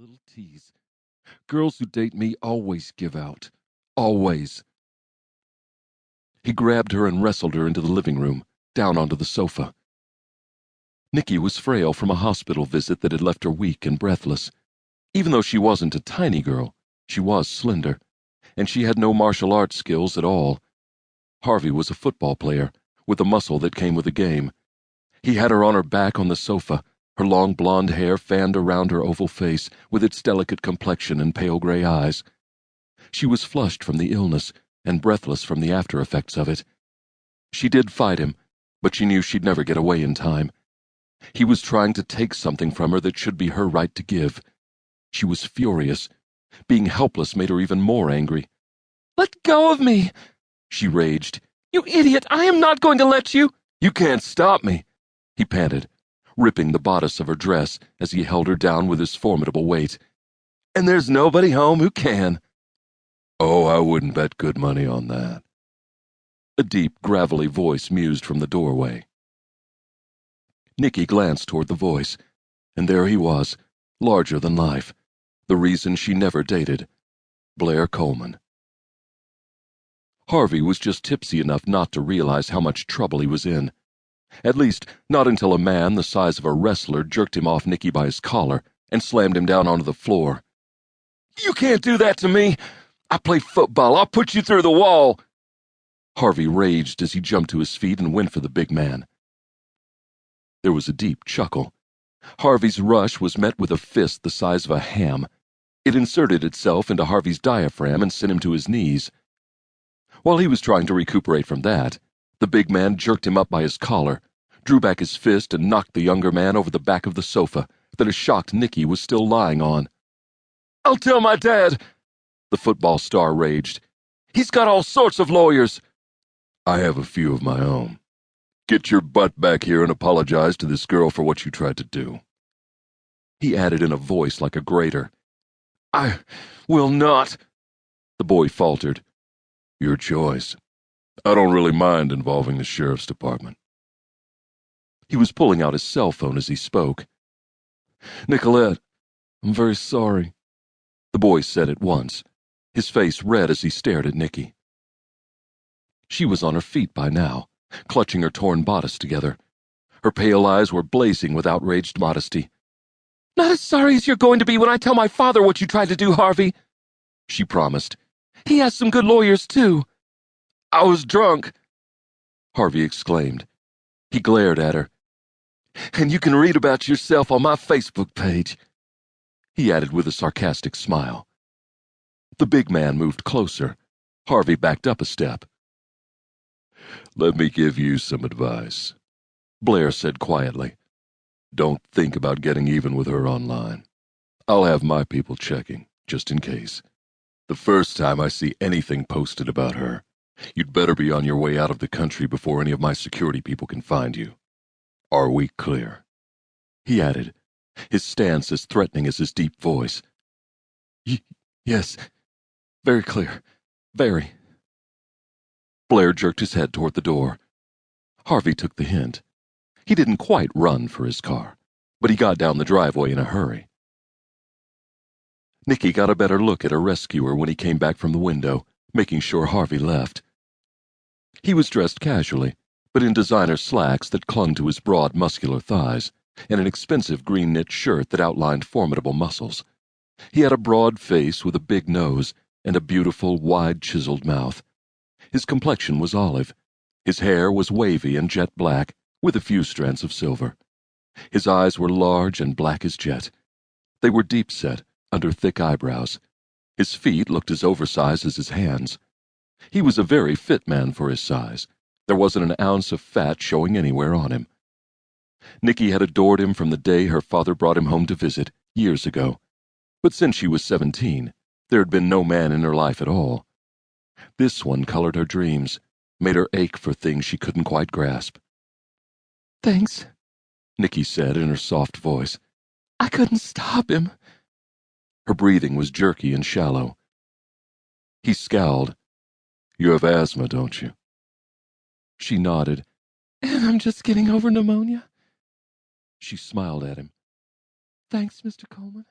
little tease. Girls who date me always give out. Always. He grabbed her and wrestled her into the living room, down onto the sofa. Niki was frail from a hospital visit that had left her weak and breathless. Even though she wasn't a tiny girl, she was slender, and she had no martial arts skills at all. Harvey was a football player, with the muscle that came with the game. He had her on her back on the sofa, her long blonde hair fanned around her oval face with its delicate complexion and pale gray eyes. She was flushed from the illness and breathless from the after effects of it. She did fight him, but she knew she'd never get away in time. He was trying to take something from her that should be her right to give. She was furious. Being helpless made her even more angry. "Let go of me!" she raged. "You idiot! I am not going to let you!" "You can't stop me!" he panted, ripping the bodice of her dress as he held her down with his formidable weight. "And there's nobody home who can." "Oh, I wouldn't bet good money on that." A deep, gravelly voice mused from the doorway. Niki glanced toward the voice, and there he was, larger than life, the reason she never dated, Blair Coleman. Harvey was just tipsy enough not to realize how much trouble he was in. At least, not until a man the size of a wrestler jerked him off Niki by his collar and slammed him down onto the floor. "You can't do that to me! I play football. I'll put you through the wall!" Harvey raged as he jumped to his feet and went for the big man. There was a deep chuckle. Harvey's rush was met with a fist the size of a ham. It inserted itself into Harvey's diaphragm and sent him to his knees. While he was trying to recuperate from that, the big man jerked him up by his collar, drew back his fist, and knocked the younger man over the back of the sofa that a shocked Niki was still lying on. "I'll tell my dad!" the football star raged. "He's got all sorts of lawyers." "I have a few of my own. Get your butt back here and apologize to this girl for what you tried to do," he added in a voice like a grater. "I will not," the boy faltered. "Your choice. I don't really mind involving the sheriff's department." He was pulling out his cell phone as he spoke. "Nicolette, I'm very sorry," the boy said at once, his face red as he stared at Niki. She was on her feet by now, clutching her torn bodice together. Her pale eyes were blazing with outraged modesty. "Not as sorry as you're going to be when I tell my father what you tried to do, Harvey," she promised. "He has some good lawyers, too." "I was drunk," Harvey exclaimed. He glared at her. "And you can read about yourself on my Facebook page," he added with a sarcastic smile. The big man moved closer. Harvey backed up a step. "Let me give you some advice," Blair said quietly. "Don't think about getting even with her online. I'll have my people checking, just in case. The first time I see anything posted about her, you'd better be on your way out of the country before any of my security people can find you. Are we clear?" he added, his stance as threatening as his deep voice. Yes, very clear, very." Blair jerked his head toward the door. Harvey took the hint. He didn't quite run for his car, but he got down the driveway in a hurry. Niki got a better look at her rescuer when he came back from the window, making sure Harvey left. He was dressed casually, but in designer slacks that clung to his broad, muscular thighs, and an expensive green knit shirt that outlined formidable muscles. He had a broad face with a big nose and a beautiful, wide, chiseled mouth. His complexion was olive. His hair was wavy and jet black, with a few strands of silver. His eyes were large and black as jet. They were deep-set, under thick eyebrows. His feet looked as oversized as his hands. He was a very fit man for his size. There wasn't an ounce of fat showing anywhere on him. Niki had adored him from the day her father brought him home to visit, years ago. But since she was 17, there had been no man in her life at all. This one colored her dreams, made her ache for things she couldn't quite grasp. "Thanks," Niki said in her soft voice. "I couldn't stop him." Her breathing was jerky and shallow. He scowled. "You have asthma, don't you?" She nodded. "And I'm just getting over pneumonia." She smiled at him. "Thanks, Mr. Coleman."